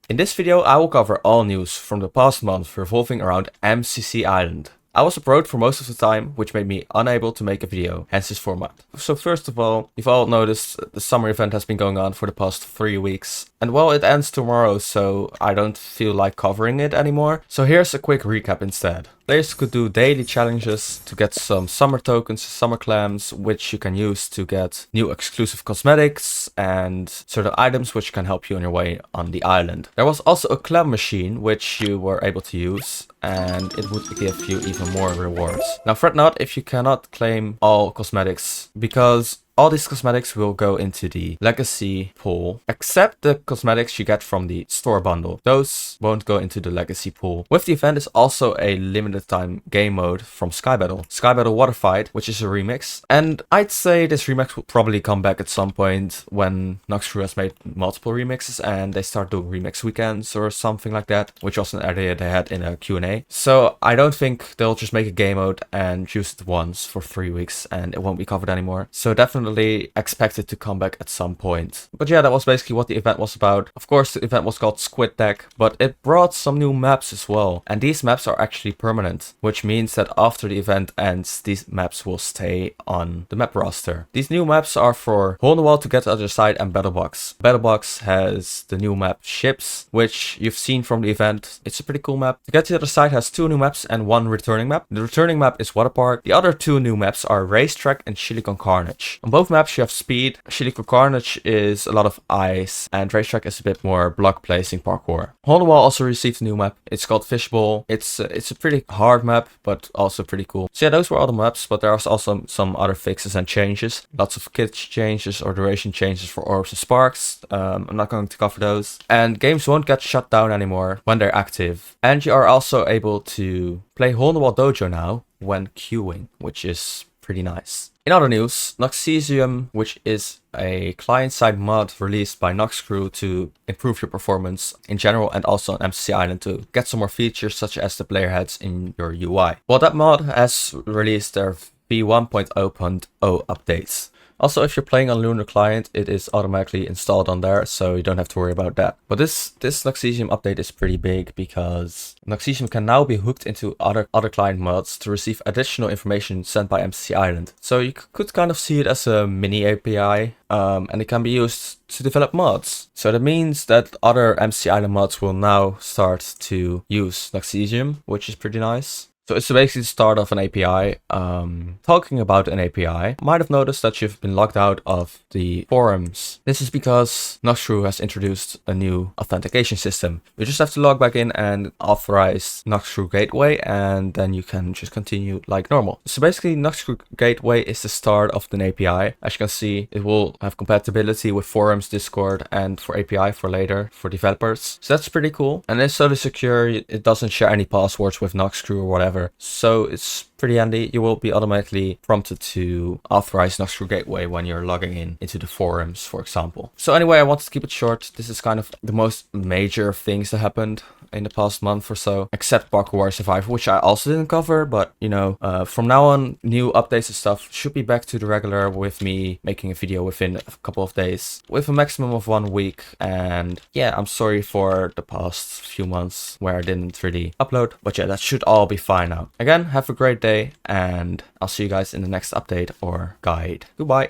In this video I will cover all news from the past month revolving around MCC Island. I was abroad for most of the time, which made me unable to make a video, hence this format. So first of all, you've all noticed the summer event has been going on for the past 3 weeks. And well, it ends tomorrow, so I don't feel like covering it anymore. So here's a quick recap instead. Players could do daily challenges to get some summer tokens, summer clams, which you can use to get new exclusive cosmetics and certain items which can help you on your way on the island. There was also a clam machine which you were able to use, and it would give you even more rewards. Now fret not if you cannot claim all cosmetics, because all these cosmetics will go into the legacy pool, except the cosmetics you get from the store bundle. Those won't go into the legacy pool. With the event is also a limited time game mode from Sky Battle Water Fight, which is a remix. And I'd say this remix will probably come back at some point when Noxcrew has made multiple remixes and they start doing remix weekends or something like that, which was an idea they had in a Q&A. So I don't think they'll just make a game mode and use it once for 3 weeks and it won't be covered anymore. So definitely expect it to come back at some point. But yeah, that was basically what the event was about. Of course, the event was called Squid Deck, but it brought some new maps as well. And these maps are actually permanent, which means that after the event ends, these maps will stay on the map roster. These new maps are for Hole in the Wall to get to the other side and Battlebox. Battlebox has the new map Ships, which you've seen from the event. It's a pretty cool map. To get to the other side has 2 new maps and 1 returning map. The returning map is Water Park. The other 2 new maps are Racetrack and Silicon Carnage. On both maps you have speed. Silicon Carnage is a lot of ice and Racetrack is a bit more block placing parkour. Hole in the Wall also received a new map. It's called Fishbowl. It's a pretty hard map, but also pretty cool. So yeah, those were all the maps, but there was also some other fixes and changes. Lots of kit changes or duration changes for orbs and sparks. I'm not going to cover those. And games won't get shut down anymore when they're active. And you are also able to play Hole in the Wall Dojo now when queuing, which is pretty nice. In other news, Noxesium, which is a client-side mod released by Noxcrew to improve your performance in general and also on MCC Island to get some more features such as the player heads in your UI. Well, that mod has released their V1.0.0 updates. Also, if you're playing on Lunar Client, it is automatically installed on there, so you don't have to worry about that. But this Noxesium update is pretty big because Noxesium can now be hooked into other client mods to receive additional information sent by MCC Island. So you could kind of see it as a mini API, and it can be used to develop mods. So that means that other MCC Island mods will now start to use Noxesium, which is pretty nice. So it's basically the start of an API. Talking about an API, might have noticed that you've been logged out of the forums. This is because Noxcrew has introduced a new authentication system. You just have to log back in and authorize Noxcrew Gateway, and then you can just continue like normal. So basically Noxcrew Gateway is the start of an API. As you can see, it will have compatibility with forums, Discord, and for API for later for developers. So that's pretty cool. And it's totally secure. It doesn't share any passwords with Noxcrew or whatever. So it's pretty handy. You will be automatically prompted to authorize Noxcrew Gateway when you're logging in into the forums, for example. So anyway, I wanted to keep it short. This is kind of the most major things that happened in the past month or so, except Parkour Warrior Survivor, which I also didn't cover, but you know, from now on, new updates and stuff should be back to the regular with me making a video within a couple of days with a maximum of 1 week. And yeah, I'm sorry for the past few months where I didn't really upload, but yeah, that should all be fine now. Again, have a great day and I'll see you guys in the next update or guide. Goodbye.